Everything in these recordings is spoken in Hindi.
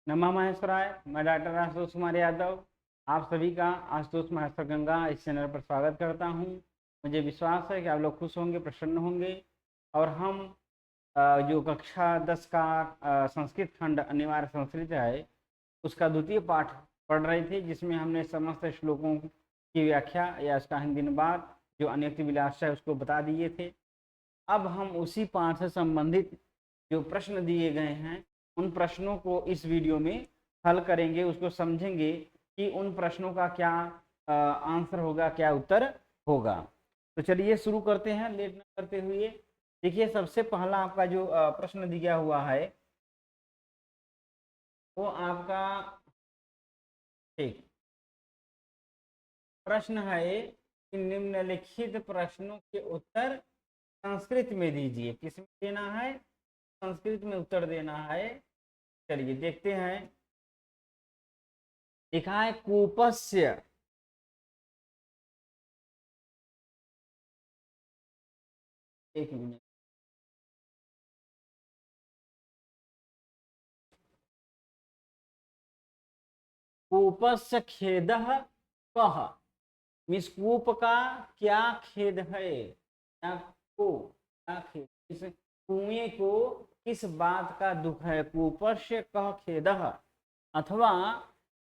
नमः महेश्वराय। मैं डॉक्टर आशुतोष कुमार यादव आप सभी का आशुतोष महेश्वर गंगा इस चैनल पर स्वागत करता हूं। मुझे विश्वास है कि आप लोग खुश होंगे, प्रसन्न होंगे। और हम जो कक्षा 10 का संस्कृत खंड अनिवार्य संस्कृत है उसका द्वितीय पाठ पढ़ रहे थे, जिसमें हमने समस्त श्लोकों की व्याख्या या उसका हिंदी अनुवाद जो अनियुक्ति विलास है उसको बता दिए थे। अब हम उसी पाठ से संबंधित जो प्रश्न दिए गए हैं उन प्रश्नों को इस वीडियो में हल करेंगे, उसको समझेंगे कि उन प्रश्नों का क्या आंसर होगा, क्या उत्तर होगा। तो चलिए शुरू करते हैं लेट न करते हुए। देखिए, सबसे पहला आपका जो प्रश्न दिया हुआ है वो आपका ठीक प्रश्न है कि निम्नलिखित प्रश्नों के उत्तर संस्कृत में दीजिए। किसमें देना है? संस्कृत में उत्तर देना है। चलिए देखते हैं। लिखा है कूपस्य। एक मिनट। कूपस्य खेदः कः। मिस कूप का क्या खेद है? क्या खेद, इस कुएं को किस बात का दुख है? कूपस्य कः खेदः अथवा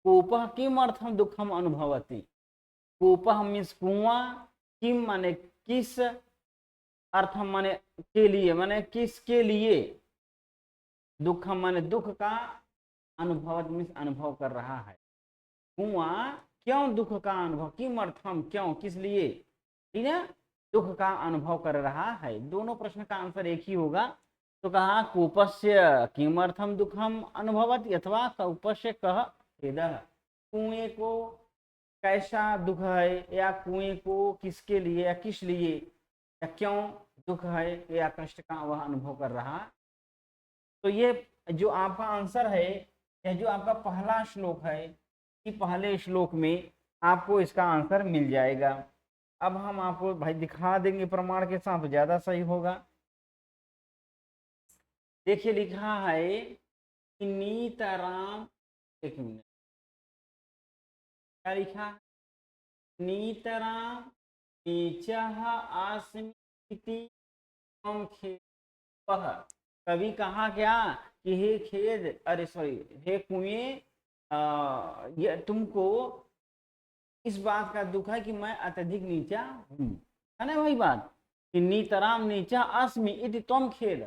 कूपः किमर्थम दुखम अनुभवति। कूपः मीन्स कुआं, किम माने किस, अर्थम माने के लिए, माने किसके लिए, दुखम माने दुख का, अनुभव मीन्स अनुभव कर रहा है। कुआं क्यों दुख का अनुभव, किमर्थम क्यों, किस लिए, ठीक है, दुख का अनुभव कर रहा है। दोनों प्रश्न का आंसर एक ही होगा। तो कहा कूपस्य किमर्थम दुखम अनुभवति अथवा कूपस्य कः खेदः। कुएं को कैसा दुख है या कुएं को किसके लिए या किस लिए या क्यों दुख है या कष्ट का वह अनुभव कर रहा। तो ये जो आपका आंसर है, यह जो आपका पहला श्लोक है, कि पहले श्लोक में आपको इसका आंसर मिल जाएगा। अब हम आपको भाई दिखा देंगे प्रमाण के साथ, ज्यादा सही होगा। देखिए लिखा है कि नीतराम, एक मिनट, क्या लिखा है? नीतराम नीचः आस्मीति त्वं खेदः। कभी कहा क्या कि हे खेद, अरे सॉरी, हे कुएं, ये तुमको इस बात का दुख है कि मैं अत्यधिक नीचा हूं, है ना वही बात कि नीतराम नीचा अस्मि इति त्वं खेद।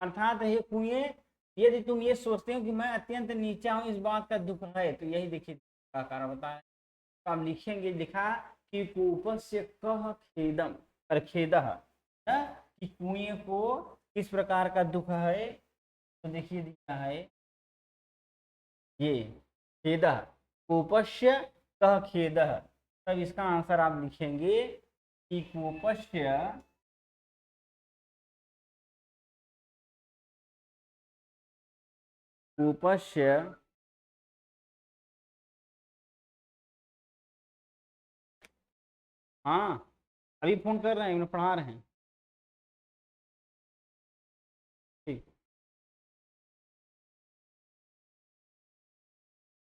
अर्थात हे कुएं, यदि तुम ये सोचते हो कि मैं अत्यंत नीचा हूं, इस बात का दुख है, तो यही देखिए का कारण बताया। तो आप लिखेंगे, लिखा कि कूपस्य कः खेदम और खेदः, कि कुएं को किस प्रकार का दुख है। तो देखिए दिया है ये खेदः, कूपस्य कः खेदः। तब इसका आंसर आप लिखेंगे कि कूपस्य कूपस्य हाँ, अभी फोन कर रहे हैं, पढ़ा रहे हैं। ठीक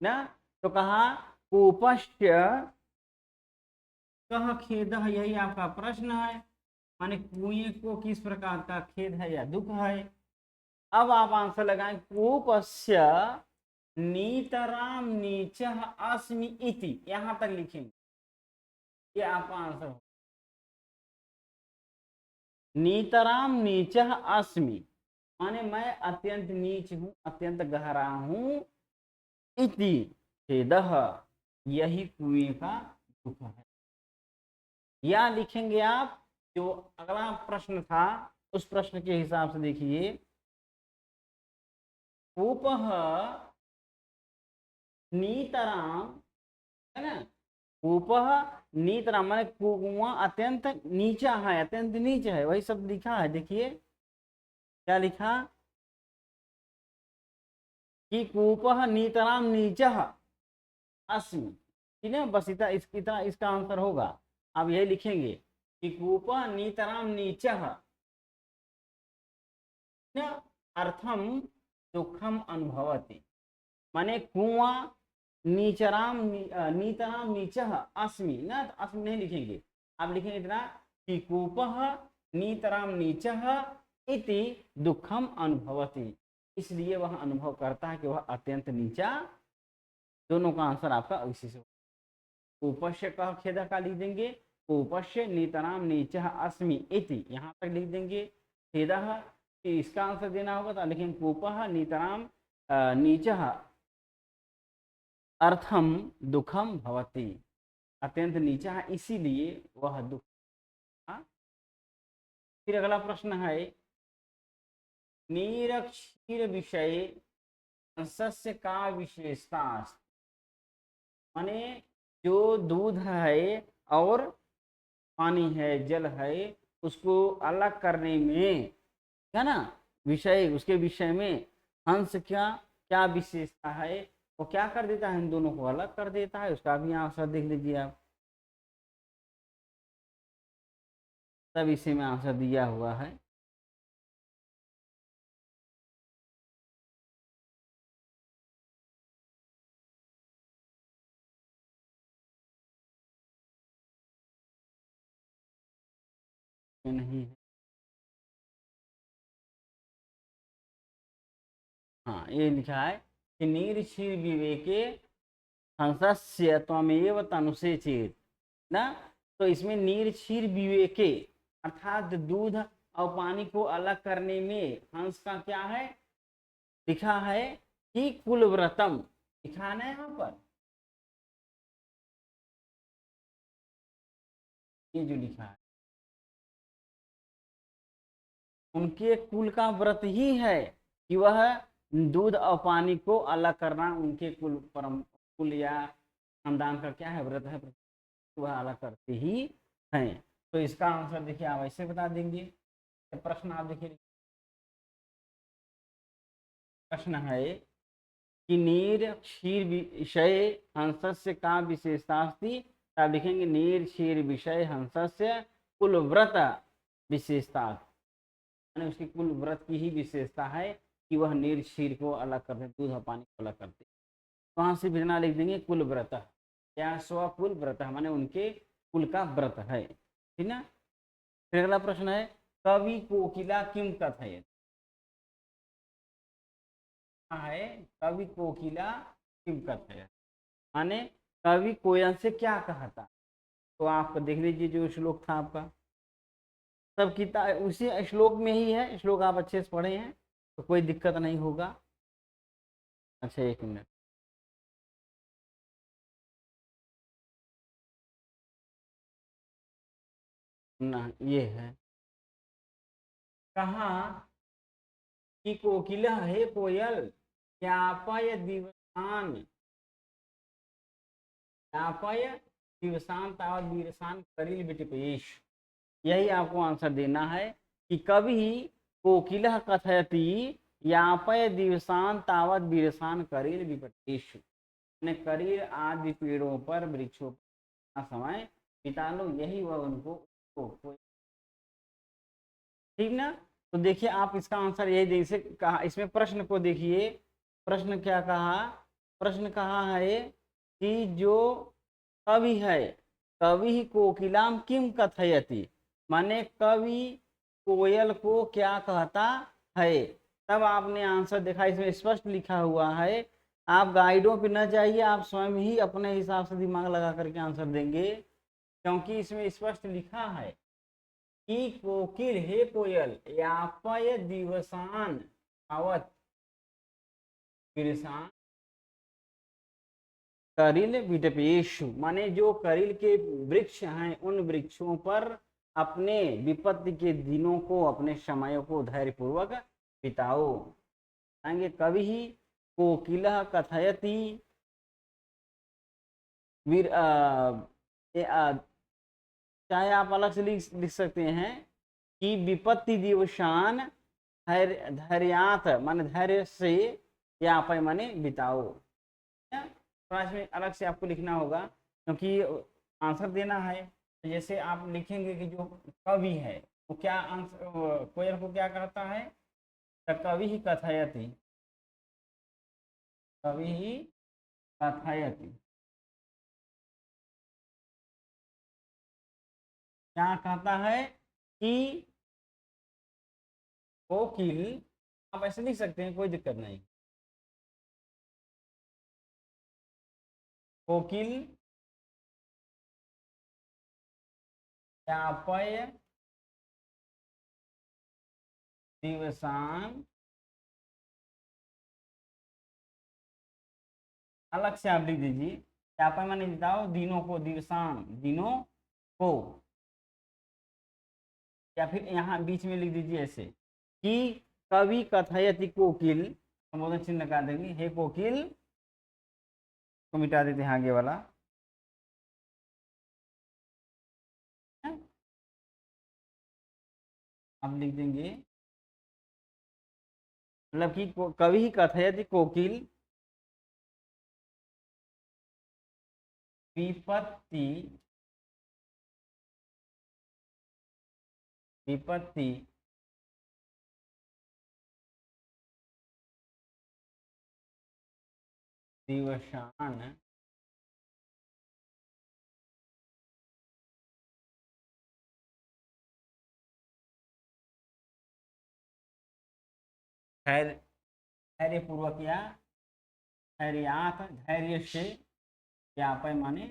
ना। तो कहा कूपस्य कः खेदः, यही आपका प्रश्न है, माने कुएं को किस प्रकार का खेद है या दुख है। अब आप आंसर लगाएं, कूपस्य नीतराम नीचः अस्मि इति, यहां तक लिखेंगे, ये आपका आंसर हो। नीतराम नीचः अस्मि माने मैं अत्यंत नीच हूं, अत्यंत गहरा हूं। इति खेदः, यही कुएं का दुख है। या लिखेंगे आप जो अगला प्रश्न था उस प्रश्न के हिसाब से देखिए, कूपः नीतराम, है ना, कूपः नीतराम माने कुआं अत्यंत नीचा है, अत्यंत नीच है, वही सब लिखा है। देखिए क्या लिखा कि कूपः नीतराम नीचः अस्मि, ठीक है, बस इतना इसका आंसर होगा। आप यही लिखेंगे कि कूपः नीतराम नीचः अर्थम दुखम अनुभवति। माने कुआं नीचराम नीतराम नीचह अस्मि, ना अस्मि नहीं लिखेंगे, आप लिखेंगे इतना कि कूपः नीतराम नीचह इति दुखम अनुभवति, इसलिए वह अनुभव करता है कि वह अत्यंत नीचा। दोनों का आंसर आपका विशेष होगा। उपस्य का खेद का लिख देंगे, उपस्य नीतराम नीचह अस्मि इति, यहाँ तक लिख देंगे। खेदः इसका आंसर देना होगा तो लिखेंगे कूपः नीतराम नीचः अर्थम दुखम भवति, अत्यंत नीचा है इसीलिए वह दुख। फिर अगला प्रश्न है, नीर क्षीर विषय सस्य का विशेषता, माने जो दूध है और पानी है, जल है, उसको अलग करने में क्या ना विषय, उसके विषय में हंस क्या क्या विशेषता है, वो क्या कर देता है, इन दोनों को अलग कर देता है। उसका भी आंसर देख लीजिए आप, सब इसी में आंसर दिया हुआ है। नहीं है, हाँ ये लिखा है कि नीर क्षीर विवेके हंसस्य त्वमेव तनुषे चेत ना, तो इसमें नीर क्षीर विवेके अर्थात दूध और पानी को अलग करने में हंस का क्या है, लिखा है कि कुलव्रतम, लिखा है यहाँ पर, ये जो लिखा है उनके कुल का व्रत ही है कि वह दूध और पानी को अलग करना, उनके कुल परम कुल या खानदान का क्या है, व्रत है, वह अलग करते ही हैं। तो इसका आंसर देखिए आप ऐसे बता देंगे। प्रश्न आप देखिए, प्रश्न है कि नीर क्षीर विषय हंसस्य का विशेषता अस्ति, तब लिखेंगे नीर क्षीर विषय हंसस्य कुल व्रत विशेषता, उसकी कुल व्रत की ही विशेषता है कि वह नीर क्षीर को अलग करते, दूध और पानी को अलग करते। वहां से बिना लिख देंगे कुल व्रत, या स्वकुल व्रत माने उनके कुल का व्रत है, ठीक ना। फिर अगला प्रश्न है, कवि कोकिला किम कथयति, है कवि कोकिला किम कथयति, माने कवि कोयल से क्या कहता। तो आप देख लीजिए जो श्लोक था आपका, सब किताब उसी श्लोक में ही है, श्लोक आप अच्छे से पढ़े हैं तो कोई दिक्कत नहीं होगा। अच्छा एक मिनट, ना ये है, कहा कि कोकिला है कोयल, व्यापय दिवसान, व्यापय दिवसान तावत वीरसान करिल विटिपेश, यही आपको आंसर देना है कि कभी कोकिला कथयति यापय दिवसान तावत वीरसान करिल विपटेश, ने करीर आदि पेड़ों पर वृक्षों का समय बिता लो, यही वह उनको ठीक ना। तो देखिए आप इसका आंसर यही जैसे कहा, इसमें प्रश्न को देखिए, प्रश्न क्या कहा, प्रश्न कहा है कि जो कवि है, कवि कोकिलाम किम कथयति, माने कवि कोयल को क्या कहता है। तब आपने आंसर देखा, इसमें स्पष्ट लिखा हुआ है, आप गाइडों पे न जाइए, आप स्वयं ही अपने हिसाब से दिमाग लगा करके आंसर देंगे, क्योंकि इसमें स्पष्ट लिखा है कि कोकिल हे कोयल यापय दिवसान आवत विरसान करिल विटपेशु, माने जो करिल के वृक्ष हैं उन वृक्षों पर अपने विपत्ति के दिनों को, अपने समयों को धैर्यपूर्वक बिताओ। आएंगे कवि ही कोकिला कथयति वीर चाहे आप अलग से लिख सकते हैं कि विपत्ति दिवसान धैर्यात माने धैर्य से या पे माने बिताओ। थोड़ा इसमें अलग से आपको लिखना होगा क्योंकि आंसर देना है। जैसे आप लिखेंगे कि जो कवि है वो क्या आंसर, कोयल को क्या कहता है, तो कवि ही कथयति, कवि कथयति, क्या कहता है कि कोकिल, आप ऐसे लिख सकते हैं, कोई दिक्कत नहीं। कोकिल व्यापय दिवसान, अलग से आप लिख दीजिए, व्यापय माने बताओ दिनों को, दिवसान दिनों को, या फिर यहाँ बीच में लिख दीजिए ऐसे कि कवि कथयति कोकिल, संबोधन चिन्ह लगा देंगे, हे कोकिल को मिटा देते हैं आगे वाला, अब लिख देंगे मतलब कि कवि कथयति कोकिल विपत्ति, विपत्ति दिवसान, धैर्य पूर्वक या धैर्यात, धैर्य से, व्यापय माने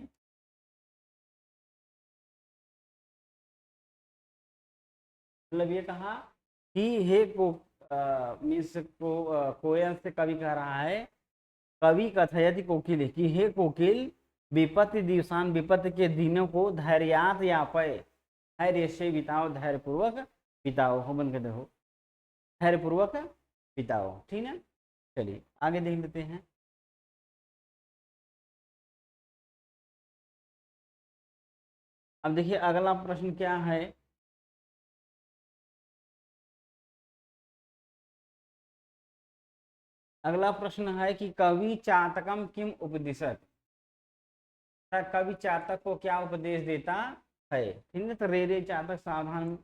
मतलब ये कहा कि हे को मीन्स को कोयल से कवि कह रहा है, कवि कथयति कोकिल कि हे कोकिल विपत्ति दिवसान, विपत्ति के दिनों को धैर्यात यापय, धैर्य से बिताओ, धैर्य पूर्वक बिताओ, हो बन कर हो, धैर्य पूर्वक बिताओ, ठीक है। चलिए आगे देख लेते हैं। अब देखिए अगला प्रश्न क्या है, अगला प्रश्न है कि कवि चातकम किम उपदिशत, कवि चातक को क्या उपदेश देता है, ठीक है। तो रे रे चातक सावधान,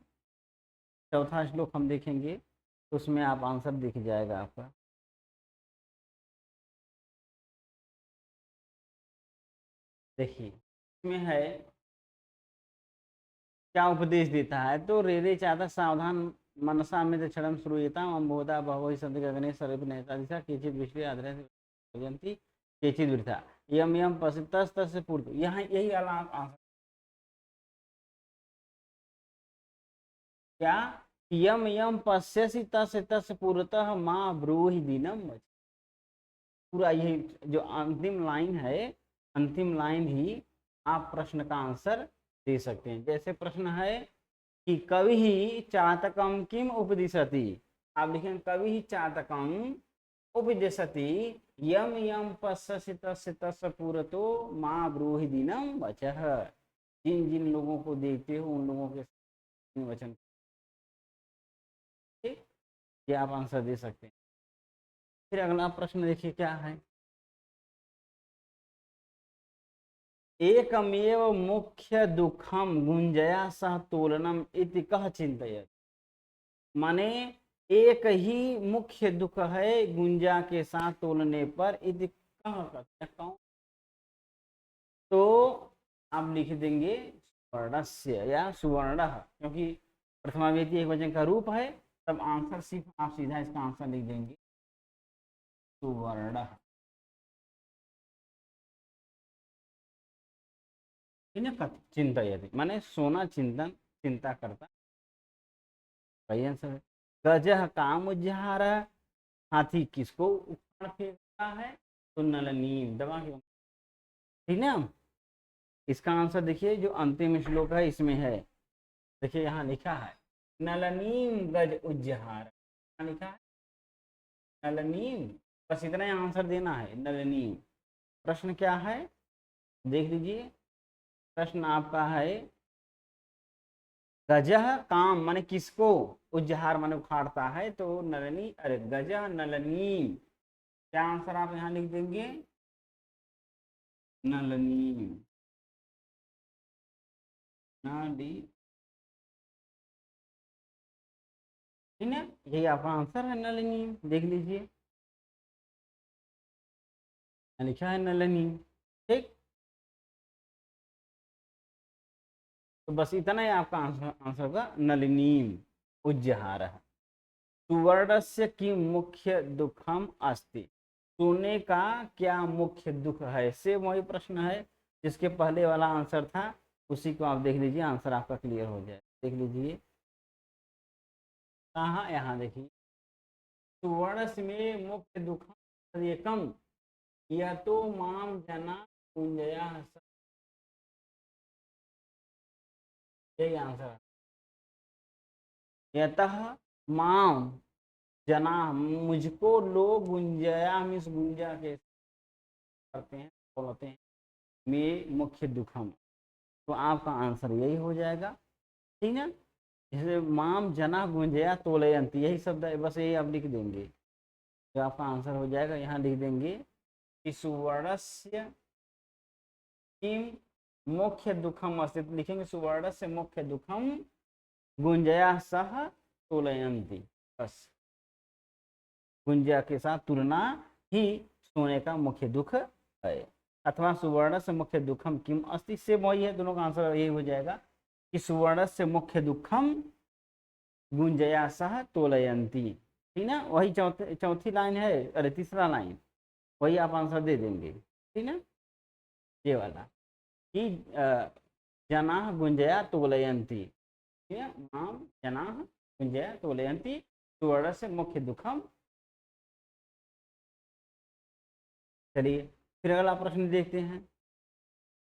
चौथा श्लोक हम देखेंगे, तो उसमें आप आंसर दिख जाएगा आपका। देखिए इसमें है क्या उपदेश देता है, तो रे रे चातक सावधान, मनसा में क्षणम श्रूयता अम्बोधा बहु सद गगने सर्व नेता दिशा केचित विश्व आदर भजंती केचित वृथा यम यम पसितस तस्य पूर्व, यहाँ यही आंसर क्या, यम यम पश्यसि तस्य तस्य पूर्वतः माँ ब्रूहि दिनम, पूरा यही जो अंतिम लाइन है, अंतिम लाइन ही आप प्रश्न का आंसर दे सकते हैं। जैसे प्रश्न है कि कवि ही चातकम किम उपदिशति, आप लिखें कवि ही चातकम उपदिशति यम यम पश्यसि तस्य तस्य पूरतो माँ ब्रूहि दिनम वचः, जिन जिन लोगों को देखते हो उन लोगों के वचन, ये आप आंसर दे सकते हैं। फिर अगला प्रश्न देखिए क्या है, एकमेव मुख्य दुखम गुंजया सह तोलनम इति कह चिंतयत, माने एक ही मुख्य दुख है गुंजा के साथ तोलने पर, इति कह करते कौन, तो आप लिख देंगे स्वर्णस्य या सुवर्ण, क्योंकि प्रथमा व्यक्ति एक वचन का रूप है, तब आंसर सिर्फ आप सीधा इसका आंसर लिख देंगे सुवर्ण, चिंतयति माने सोना चिंतन, चिंता करता, सही आंसर है। गजह काम उज्जहार, हाथी किसको उखाड़ फेंकता है, तो नलनीम दवा के, ठीक ना। इसका आंसर देखिए जो अंतिम श्लोक है इसमें है, देखिए यहाँ लिखा है नलनीम गज उज्जहार, लिखा है नलनीम, बस इतना ही आंसर देना है नलनीम। प्रश्न क्या है देख लीजिए, प्रश्न आपका है गजह काम माने किसको, उज्जहार माने उखाड़ता है, तो नलनी, अरे गजह नलनीम, क्या आंसर आप यहाँ लिख देंगे नलनीम, नाली, ठीक है, यही आपका आंसर है नलनीम, देख लीजिए। लिखा है नलिनी। ठीक, तो बस इतना ही आपका आंसर होगा, नलिनीम उज्जहार। सुवर्णस्य की मुख्य दुखम अस्ति, सोने का क्या मुख्य दुख है। सेम वही प्रश्न है जिसके पहले वाला आंसर था, उसी को आप देख लीजिए, आंसर आपका क्लियर हो जाए। देख लीजिए कहाँ, यहाँ देखिए, सुवर्णस्य में मुख्य दुखम एकम यह तो माम जना कुंजया, यही आंसर। यतः माम जना, मुझको लोग गुंजया, मिस गुंजा के करते हैं, बोलते हैं, में मुख्य दुखम, तो आपका आंसर यही हो जाएगा। ठीक है, जैसे माम जना गुंजया तोलयंती, यही शब्द है, बस यही आप लिख देंगे तो आपका आंसर हो जाएगा। यहाँ लिख देंगे कि सुवर्णस्य किम मुख्य दुखम अस्ति, लिखेंगे सुवर्णस्य मुख्य दुखम गुंजया सह तोलयंती, बस गुंजा के साथ तुलना ही सोने का मुख्य दुख है। अथवा सुवर्ण से मुख्य दुखम किम अस्ति, से वही है, दोनों का आंसर यही हो जाएगा कि सुवर्ण से मुख्य दुखम गुंजया सह तोलयंती। ठीक ना, वही चौथी लाइन है, अरे तीसरा लाइन, वही आप आंसर दे देंगे। ठीक ना, ये वाला कि जना गुंजया तोलयंती, ठीक है, माम जना गुंजया तोलयंती सुवर्ण से मुख्य दुखम। चलिए फिर अगला प्रश्न देखते हैं।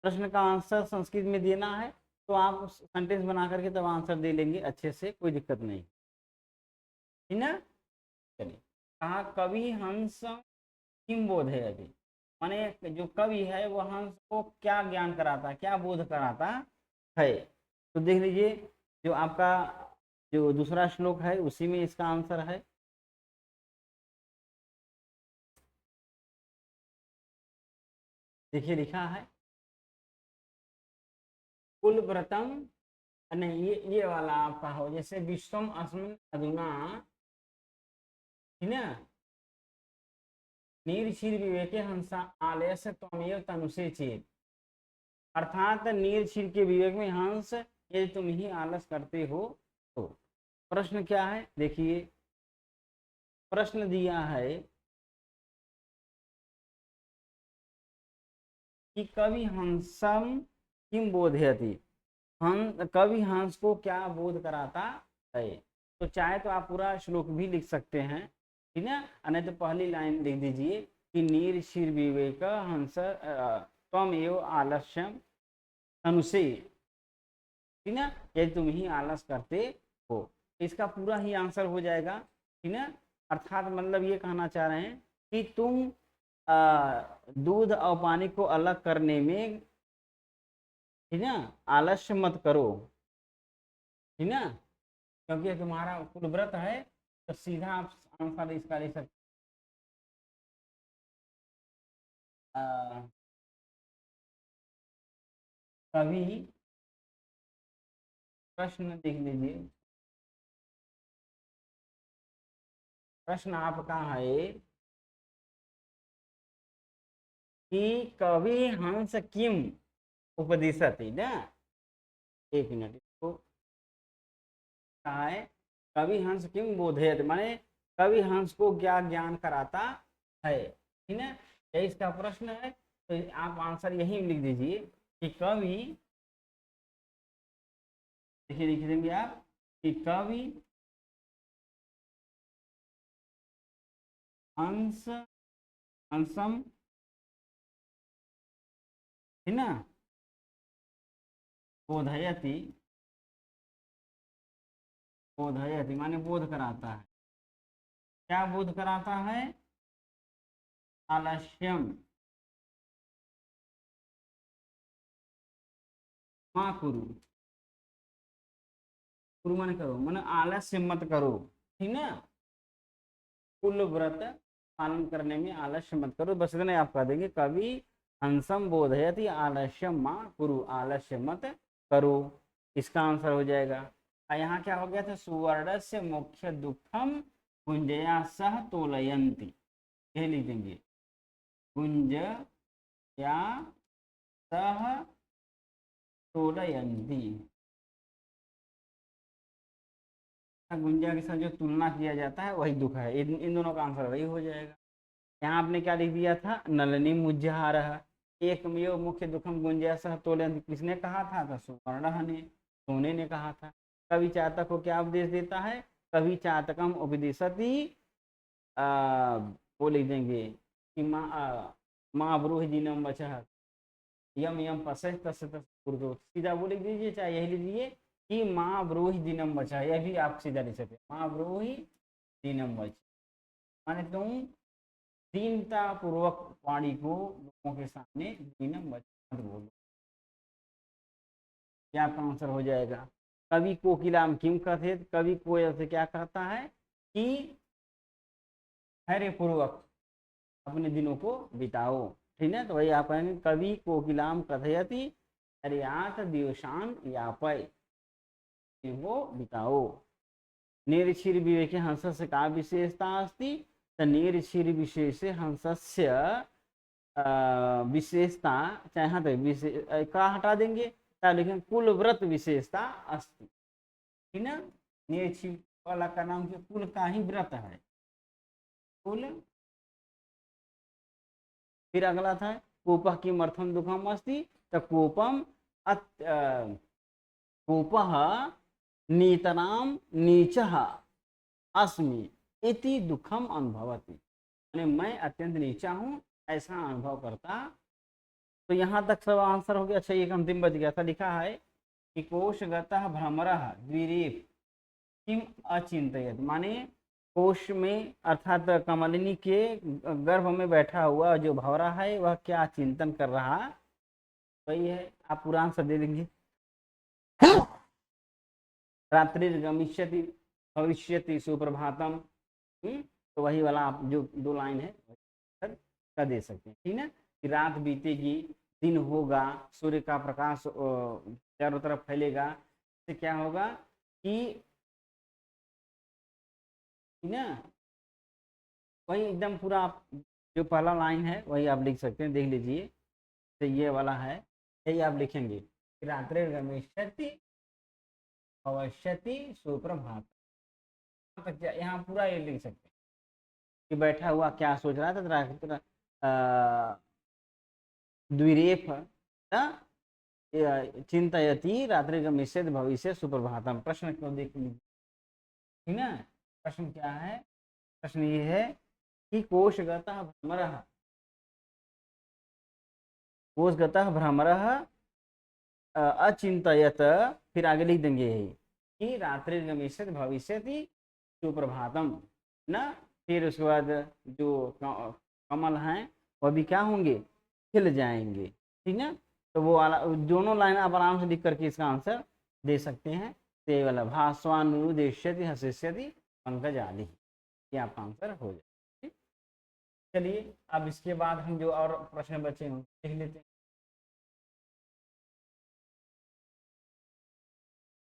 प्रश्न का आंसर संस्कृत में देना है, तो आप सेंटेंस बना करके तब आंसर दे लेंगे अच्छे से, कोई दिक्कत नहीं, ठीक ना। चलिए, कहा कवि हंस किम बोध है, अभी माने जो कवि है वो हंस को क्या ज्ञान कराता है, क्या बोध कराता है। तो देख लीजिए, जो आपका जो दूसरा श्लोक है उसी में इसका आंसर है। देखिए लिखा है कुलव्रतम, नहीं ये वाला आपका हो, जैसे विश्वम अस्मिन अधुना, ठीक है, नीरशीर विवेके हंसा आलय से त्वमेव तनुषे चेत, अर्थात नीरशीर के विवेक में हंस, यदि तुम ही आलस करते हो तो। प्रश्न क्या है देखिए, प्रश्न दिया है कि कवि हंसम किम बोधयति, कवि हंस को क्या बोध कराता है। तो चाहे तो आप पूरा श्लोक भी लिख सकते हैं, ठीक है, नहीं तो पहली लाइन लिख दीजिए कि नीर शीर विवेक हंस त्वम एव आलस्यम तनुषे, ठीक है, यदि तुम ही आलस करते हो, इसका पूरा ही आंसर हो जाएगा। ठीक है, अर्थात मतलब ये कहना चाह रहे हैं कि तुम दूध और पानी को अलग करने में, ठीक है, आलस्य मत करो, ठीक है, क्योंकि तुम्हारा कुल व्रत है, तो सीधा आप आंसर इसका ले सकते। कभी प्रश्न देख लीजिए, प्रश्न आपका है कि कवि हंस किम उपदिशति ना, एक मिनट इसको, कहा है कवि हंस किम बोधयत, माने कवि हंस को क्या ज्ञान कराता है, ठीक है, यही इसका प्रश्न है। तो आप आंसर यही लिख दीजिए कि कवि, देखिए लिख देंगे आप कि कवि हंस हंसम, ठीक ना, बोधयति, बोधयति माने बोध कराता है, क्या बोध कराता है, आलस्यम माँ कुरु, कुरु माने करो, माने आलस्य मत करो, ठीक ना, कुल व्रत पालन करने में आलस्य मत करो, बस इतना आप कह देंगे कवि हंसम बोधयति आलस्यम माँ कुरु, आलस्य मत करो, इसका आंसर हो जाएगा। यहाँ क्या हो गया था, सुवर्ण से मुख्य दुखम कुंजया सह तोलयंती, यही लिख देंगे। गुंज या सह तोलयन्ति। गुंजा के साथ जो तुलना किया जाता है वही दुख है। इन दोनों का आंसर वही हो जाएगा। यहाँ आपने क्या लिख दिया था, नलिनी मुज्जहारः एकमेव मुख्य दुखम गुंजा सह तोलयन्ति। किसने कहा था, तो सुवर्णः ने, सोने ने कहा था। कवि चातक को क्या उपदेश देता है, कवि चातकम उपदेशति, वो लिख देंगे कि माँ ब्रूहि दीनम वचः यम यम पश्य तस्य तस्य, सीधा वो लिख दीजिए, चाहे यही लीजिए कि माँ ब्रूहि दीनम वचः, यह भी आप सीधा लिख सकते, माँ ब्रूहि दीनम वचः, माने तुम दीनता पूर्वक वाणी को लोगों के सामने दीनम वचः बोलो। क्या आपका आंसर हो जाएगा। कवि कोकिलाम किम कथित, कवि कोयल से क्या कहता है कि धैर्य पूर्वक अपने दिनों को बिताओ, ठीक है। तो वही आप कहेंगे कवि कोकिलाम कथयति हरियात दिवसान यापय, वो बिताओ। निरक्षीर विवेके हंसस्य का विशेषता अस्ति, निरक्षीर विशेषे हंसस्य विशेषता, चाहे हाँ तो का हटा देंगे, लेकिन कुल व्रत विशेषता अस्ति, ठीक ना। निरक्षीर वाला का नाम क्या, कुल का ही व्रत है, कुल। फिर अगला था कोपः किमर्थं दुःखम् अस्ति, तो कोपम कोपः नीतराम नीचः अस्मि इति दुखम अनुभवति, यानी मैं अत्यंत नीचा हूँ ऐसा अनुभव करता। तो यहाँ तक सब आंसर हो गया। अच्छा, एक अंतिम बच गया था, लिखा है कि कोशगतः भ्रमरः द्विरेफ किम अचिंतयत, माने कोश में अर्थात कमलिनी के गर्भ में बैठा हुआ जो भंवरा है वह क्या चिंतन कर रहा, वही है। आप पूरा आंसर दे देंगे। रात्रिर्गमिष्यति भविष्यति सुप्रभातम, तो वही वाला आप जो दो लाइन है कर दे सकते हैं, ठीक ना। कि रात बीतेगी, दिन होगा, सूर्य का प्रकाश चारों तरफ फैलेगा, इससे क्या होगा कि ना, वही एकदम पूरा आप जो पहला लाइन है वही आप लिख सकते हैं, देख लीजिए। तो ये वाला है, यही आप लिखेंगे, रात्रि गमिष्यति भविष्यति सुप्रभात, यहाँ पूरा ये लिख सकते हैं कि बैठा हुआ क्या सोच रहा था, द्विरेफ चिंतयति रात्रि गमिष्यति भविष्य सुप्रभातम। प्रश्न क्यों देख लीजिए, ठीक ना। प्रश्न क्या है, प्रश्न ये है कि कोशगतः भ्रमरः, कोशगतः भ्रमरः अचिंतयत, फिर आगे लिख देंगे यही कि रात्रि गमिष्यति भविष्यति सुप्रभातम ना। फिर उसके बाद जो कमल हैं वह भी क्या होंगे, खिल जाएंगे, ठीक ना। तो वो वाला दोनों लाइन आप आराम से लिख करके इसका आंसर दे सकते हैं। ते वाला भास्वानुदेश्यति हसिष्यति पंकज आदि, ये आपका आंसर हो जाए। चलिए अब इसके बाद हम जो और प्रश्न बचे हैं देख लेते हैं।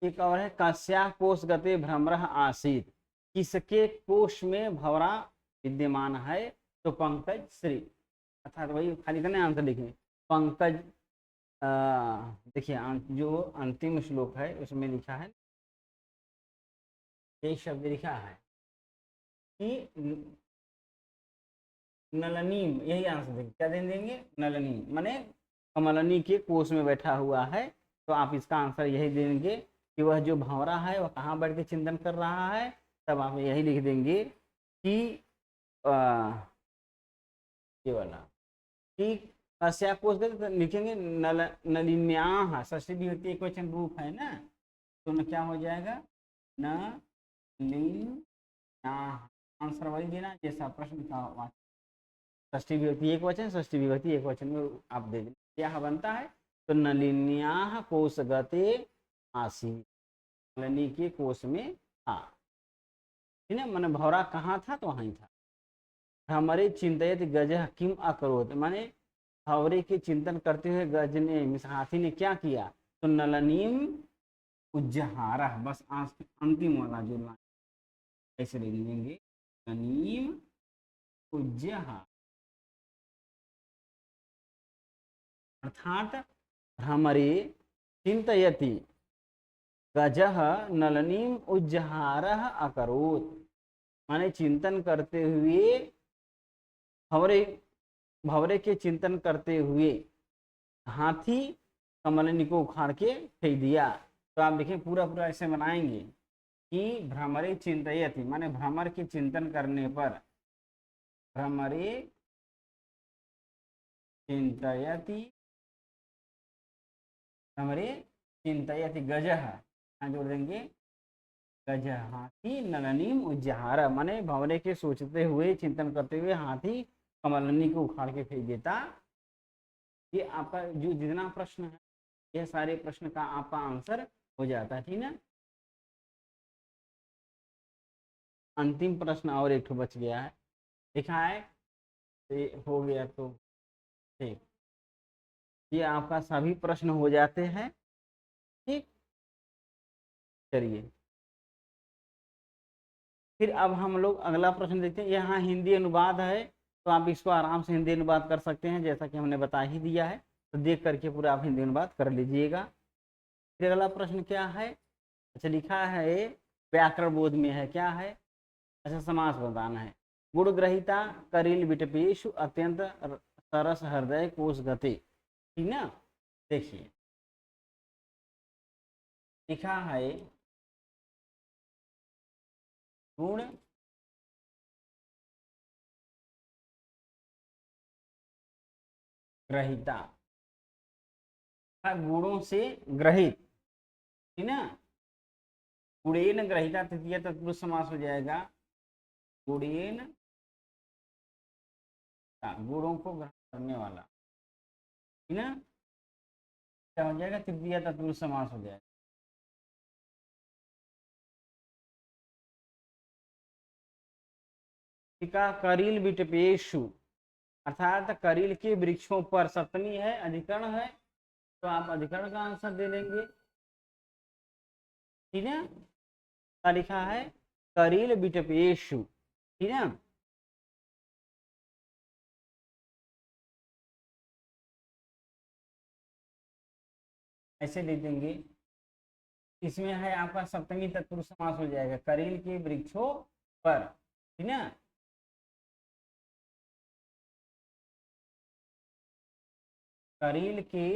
एक और है कस्या कोश गते भ्रमरः आसीत, किसके कोश में भंवरा विद्यमान है, तो पंकज श्री, अर्थात वही खाली इतने आंसर लिखें पंकज। देखिए जो अंतिम श्लोक है उसमें लिखा है, ये शब्द लिखा है कि नलनीम, यही आंसर देंगे, क्या देंगे, नलनीम, माने कमलनी के कोष में बैठा हुआ है। तो आप इसका आंसर यही देंगे कि वह जो भंवरा है वह कहाँ बैठ के चिंतन कर रहा है, तब आप यही लिख देंगे कि ये वाला कि कस्या कोश तो लिखेंगे नलिन्याः, षष्ठी विभक्ति एकवचन रूप है ना, तो न क्या हो जाएगा, नलिन्याः। आंसर वही देना जैसा प्रश्न का, षष्ठी विभक्ति एक वचन, षष्ठी विभक्ति एक वचन में आप दे दें, क्या बनता है, तो नलिन्याः कोशगते आसीत्, नलिनी के कोश में था, ठीक है। मैंने भौरा कहाँ था, तो वहीं था। भ्रमरे चिंतयति गजः किम अकरोत्, माने भंवरे के चिंतन करते हुए गज ने, हाथी ने क्या किया, तो नलनीम उज्जहारः, बस अंतिम वाला जो लाइन ऐसे ले लेंगे, नलीम उज्जहार, अर्थात भ्रमरे चिंतयति गजः नलनीम उज्जहारः अकरोत्, माने चिंतन करते हुए भंवरे भंवरे के चिंतन करते हुए हाथी कमलिनी को उखाड़ के फेंक दिया। तो आप देखें पूरा पूरा ऐसे बनाएंगे कि भ्रमरे चिंतयति माने भ्रमर के चिंतन करने पर, भ्रमरे चिंतयति, भ्रमरे चिंतयति गजः, यहाँ जोड़ देंगे गजः हाथी नलनीम उज्जहार, माने भंवरे के सोचते हुए चिंतन करते हुए हाथी कमलिनी को उखाड़ के फेंक देता। ये आपका जो जितना प्रश्न है यह सारे प्रश्न का आपका आंसर हो जाता है, ठीक ना। अंतिम प्रश्न और एक बच गया है, लिखा है तो हो गया तो ठीक, ये आपका सभी प्रश्न हो जाते हैं, ठीक। चलिए फिर अब हम लोग अगला प्रश्न देखते हैं। यहाँ हिंदी अनुवाद है तो आप इसको आराम से हिंदी अनुवाद कर सकते हैं, जैसा कि हमने बता ही दिया है, तो देख करके पूरा आप हिंदी अनुवाद कर लीजिएगा। फिर अगला प्रश्न क्या है, अच्छा लिखा है व्याकरण बोध में है, क्या है, अच्छा समास बताना है। गुण ग्रहिता करील विटपेशु अत्यंत सरस हृदय कोश गते, ठीक ना। देखिए लिखा है गुण ग्रहिता, गुणों से ग्रहित, ठीक ना। गुणेन ग्रहिता तृतीय तत्पुरुष समास हो जाएगा, गुणेन गुणों को ग्रहण करने वाला, ठीक ना, क्या हो जाएगा, तृतीय तत्पुरुष समास हो जाएगा। करील विटपेशु, अर्थात करील के वृक्षों पर, सप्तमी है अधिकरण है तो आप अधिकरण का आंसर दे देंगे, ठीक है। क्या लिखा है, करील विटपेशु, ठीक है। ऐसे लिख देंगे, इसमें है आपका सप्तमी तत्पुरुष समास हो जाएगा, करील के वृक्षों पर, ठीक है। करील के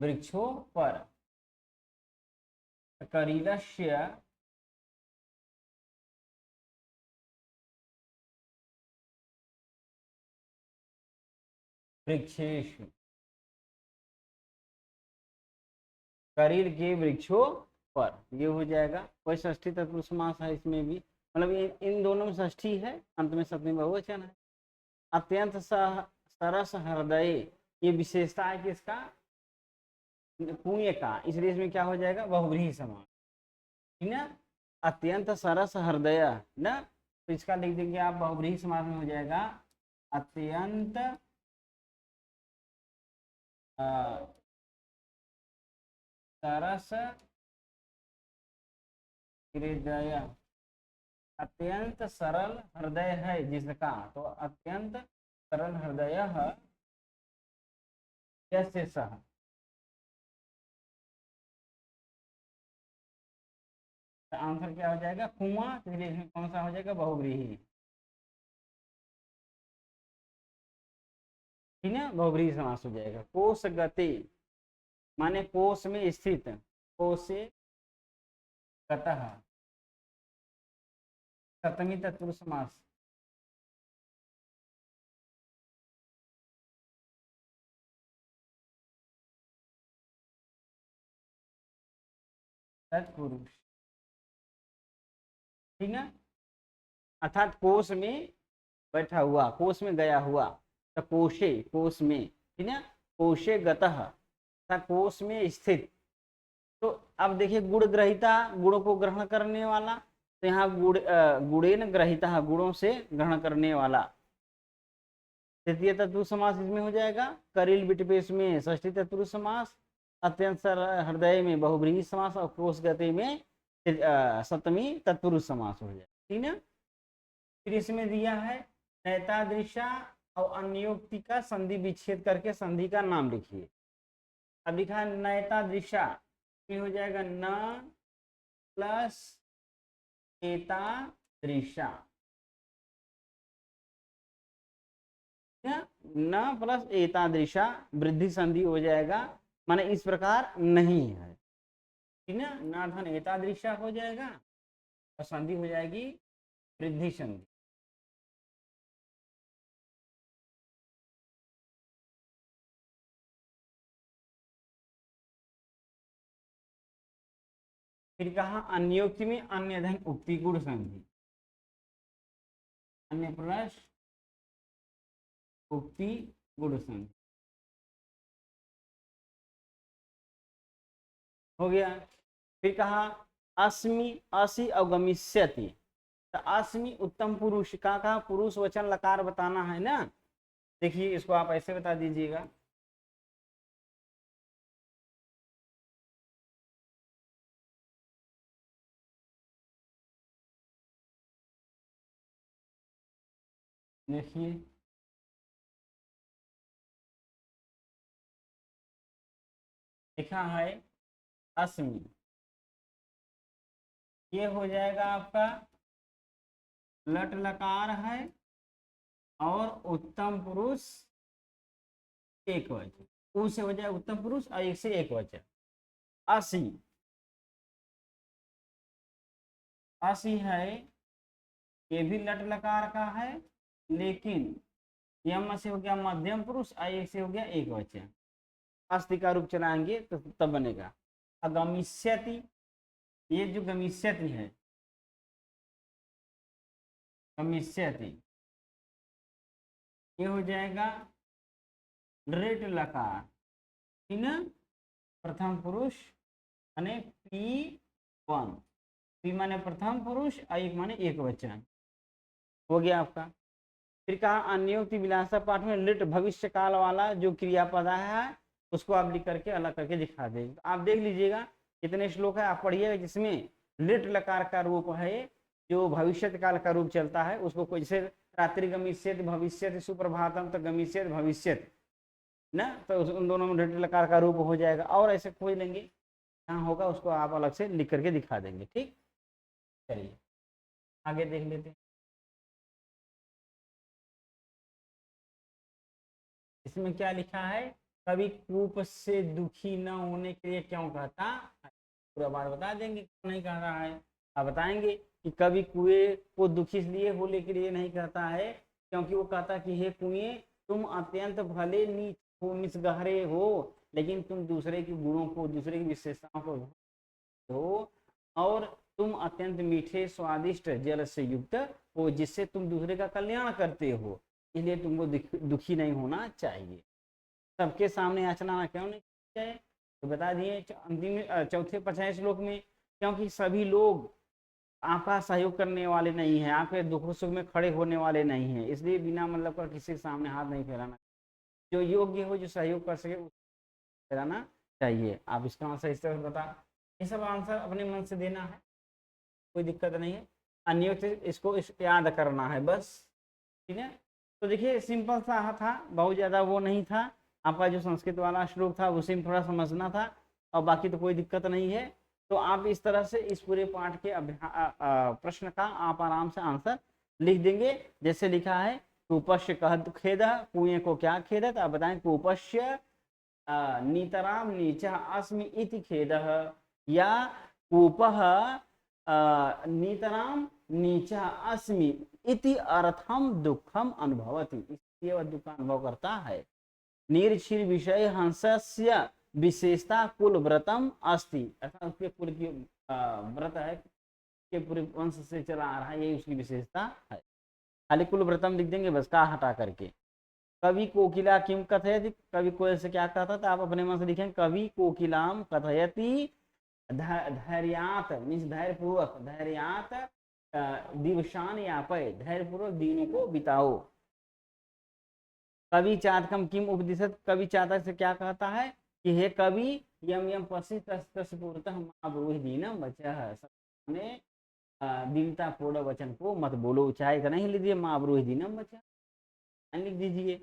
वृक्षों पर, करीलस्य वृक्षेषु, करील के वृक्षों पर, ये हो जाएगा। कोई षष्ठी तत्पुरुष समास है इसमें भी, मतलब इन दोनों में षष्ठी है, अंत में सप्तमी बहुवचन है। अत्यंत सरस हृदय, ये विशेषता है किसका, पुण्य का, इसलिए इसमें क्या हो जाएगा, बहुव्रीहि समास, ठीक ना। अत्यंत सरस हृदय ना, तो इसका लिख देंगे आप बहुव्रीहि समास में हो जाएगा, अत्यंत सरस हृदय, अत्यंत सरल हृदय है जिसका, तो अत्यंत सरल हृदय यस्य सह, आंसर क्या हो जाएगा, कुआं, इसलिए कौन सा हो जाएगा, बहुव्रीहि, ठीक है, बहुव्रीहि समास हो जाएगा। कोश गति माने कोश में स्थित, कोशे गतः, सप्तमी तत्पुरुष समास, तत्पुरुष, ठीक है। अर्थात कोश में बैठा हुआ, कोश में गया हुआ, तो कोशे, कोश में, ठीक है, कोशे गतः, कोश में स्थित। तो अब देखिए गुण ग्रहिता, गुणों को ग्रहण करने वाला, तो यहाँ गुणेन ग्रहिता, गुणों से ग्रहण करने वाला, तृतीय तत्पुरुष समास इसमें हो जाएगा। करील विटपेश में षष्ठी तत्पुरुष समास, अत्यंत सरल हृदय में बहुव्रीहि समास, और कोश गति में सप्तमी तत्पुरुष समास हो जाएगा, ठीक है। फिर इसमें दिया है नैतादृशा और अन्योक्ति का संधि विच्छेद करके संधि का नाम लिखिए। अब लिखा है नयता दृशा, ये हो जाएगा न प्लस एता दृशा, न प्लस एता दृशा वृद्धि संधि हो जाएगा, माने इस प्रकार नहीं है, ठीक ना। न धन एता दृशा हो जाएगा और संधि हो जाएगी वृद्धि संधि। फिर कहा अन्योक्ति में अन्य धन उक्ति गुण संधि, अन्य प्लस उक्ति गुण संधि हो गया। फिर कहा अस्मि असि अवगमिष्यति, तो अस्मि उत्तम पुरुष का कहा पुरुष वचन लकार बताना है ना। देखिए इसको आप ऐसे बता दीजिएगा, देखिए लिखा है अस्मि, ये हो जाएगा आपका लट लकार है और उत्तम पुरुष एक वचन, उ से हो जाए उत्तम पुरुष और एक से एक वचन। असी, असी है, ये भी लट लकार का है, लेकिन यम से हो गया मध्यम पुरुष और एक से हो गया एक वचन। अस्थि का रूप चलाएंगे तो तब बनेगा अगमिष्यति, ये जो गमिष्यति है, गमिष्यति ये हो जाएगा लृट लकार, ठीक ना, प्रथम पुरुष माने P1, P माने प्रथम पुरुष और एक माने एक वचन हो गया आपका। फिर कहा अन्योक्ति विलासा पाठ में लिट भविष्य काल वाला जो क्रियापद है उसको आप लिख करके अलग करके दिखा देंगे। आप देख लीजिएगा कितने श्लोक है, आप पढ़िएगा जिसमें लिट लकार का रूप है जो भविष्य काल का रूप चलता है उसको कोई, जैसे रात्रि गमिष्यति भविष्यति सुप्रभातम तो गमिष्यति भविष्यति ना, तो उन दोनों में लिट लकार का रूप हो जाएगा। और ऐसे खोज लेंगे जहाँ होगा उसको आप अलग से लिख करके दिखा देंगे, ठीक। चलिए आगे देख लेते हैं। इसमें क्या लिखा है, कभी कूप से दुखी न होने के लिए क्यों कहता है, पूरा बात बता देंगे क्यों नहीं कह रहा है। आप बताएंगे कि कभी कुएं को दुखी इसलिए होने के लिए नहीं कहता है क्योंकि वो कहता कि हे कुएं तुम अत्यंत भले नीच हो, मिसगहरे हो, लेकिन तुम दूसरे के गुणों को, दूसरे की विशेषताओं को हो, और तुम अत्यंत मीठे स्वादिष्ट जल से युक्त हो जिससे तुम दूसरे का कल्याण करते हो, इसलिए तुमको दुखी नहीं होना चाहिए। सबके सामने याचना क्यों नहीं चाहिए, तो बता दिए अंतिम चौथे 50 श्लोक में, क्योंकि सभी लोग आपका सहयोग करने वाले नहीं है, आपके दुख सुख में खड़े होने वाले नहीं है, इसलिए बिना मतलब का किसी के सामने हाथ नहीं फैलाना, जो योग्य हो जो सहयोग कर सके फैलाना चाहिए। आप इसका आंसर इस तरह बता, ये सब आंसर अपने मन से देना है, कोई दिक्कत नहीं है, अन्य इसको याद करना है बस, ठीक है। तो देखिए सिंपल सा था, बहुत ज़्यादा वो नहीं था, आपका जो संस्कृत वाला श्लोक था उसी में थोड़ा समझना था और बाकी तो कोई दिक्कत नहीं है। तो आप इस तरह से इस पूरे पाठ के प्रश्न का आप आराम से आंसर लिख देंगे। जैसे लिखा है कूपस्य कह खेद, कुएं को क्या खेद है, तो आप बताएं कूपस्य नीतराम नीचा अस्मि इति खेदः, या कूपः नीतराम नीचा अस्मि इति अर्थम दुखम अनुभवति, इसलिए वह दुख अनुभव करता है। निर्क्षीर विषय हंसस्य विशेषता कुल व्रतम अस्ति, अर्थात उसके कुल की व्रत है के पूरे वंश से चला आ रहा है, यही उसकी विशेषता है। खाली कुल व्रतम लिख देंगे बस, का हटा करके। कवि कोकिला किम कथयति, कवि कोयल से क्या कहता था, आप अपने मन से लिखें कवि कोकिलाम कथयति धैर्यात, मीन्स धैर्य पूर्वक, धैर्यात दिवसान यापय, धैर्य पूर्वक दिनों को बिताओ। कवि चातकम किम उपदिशत, कवि चातक से क्या कहता है कि हे कवि यम यम पसी तस् पूर्णतः महाब्रूहि दीनम वचः, ने दीनता पूर्ण वचन को मत बोलो, चाहे का नहीं लीजिए महाब्रूहि दीनम वचः लिख दीजिए।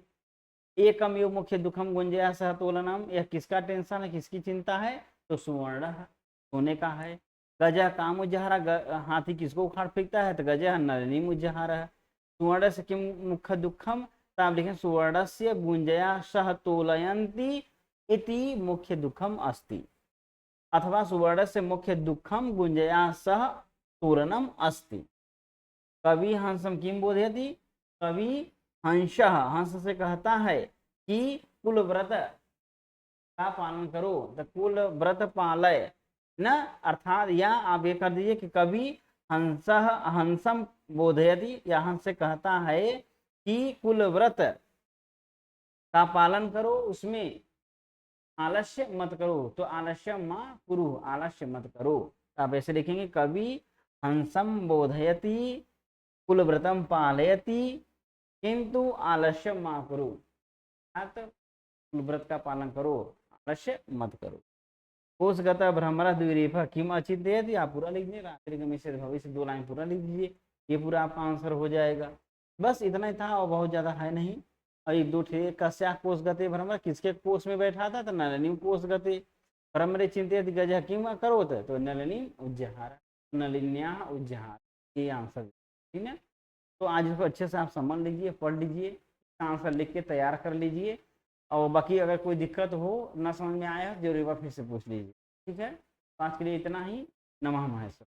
एकम यो मुख्य दुखम गुंजया सह तोलनम, यह किसका टेंशन है, किसकी चिंता है, तो सुवर्ण सोने का है। गजा काम उज्जहारा, हाथी किसको उखाड़ फेंकता है, तो गजा नलिनी उज्जहारा। सुवर्ण से किम मुख्य दुखम, तो आप लिखें सुवर्ण से गुंजया सह तोलयंती इति मुख्य दुखम अस्ति, अथवा सुवर्ण से मुख्य दुखम गुंजया सह तोरणम अस्ति। कवि हंसम किम बोधयति, कवि हंस हंस से कहता है कि कुल व्रत का पालन करो, तो कुल व्रत पालय न, अर्थात या आप ये कर दीजिए कि कवि हंस हंसम बोधयति, या हंस से कहता है कि कुल व्रत का पालन करो, उसमें आलस्य मत करो, तो आलस्य माँ कुरु, आलस्य मत करो। आप ऐसे लिखेंगे कवि हंसम बोधयति कुलव्रतम पालयति किंतु आलस्य माँ करो, कुलव्रत का पालन करो, आलस्य मत करो। कोशगत भ्रमर द्विरेफ किम अचिंतयति, आप पूरा लिख दीजिए, रात्रि गमिष्यति भविष्य 2 लाइन पूरा लिख दीजिए, ये पूरा आपका आंसर हो जाएगा। बस इतना ही था और बहुत ज्यादा है नहीं। और 1-2 ठे कस्या कोशगते भ्रमर, किसके कोष में बैठा था, तो नलिनी कोशगते भ्रमरे चिंतयति गजः किम करोत, तो नलिनी उज्जहार, नलिन्या उज्जहार, ये आंसर, ठीक है। तो आज इसको अच्छे से आप समझ लीजिए, पढ़ लीजिए, आंसर लिख के तैयार कर लीजिए, और बाकी अगर कोई दिक्कत हो, ना समझ में आया, जरूर एक बार फिर से पूछ लीजिए, ठीक है। आज के लिए इतना ही। नमः महेश्वर।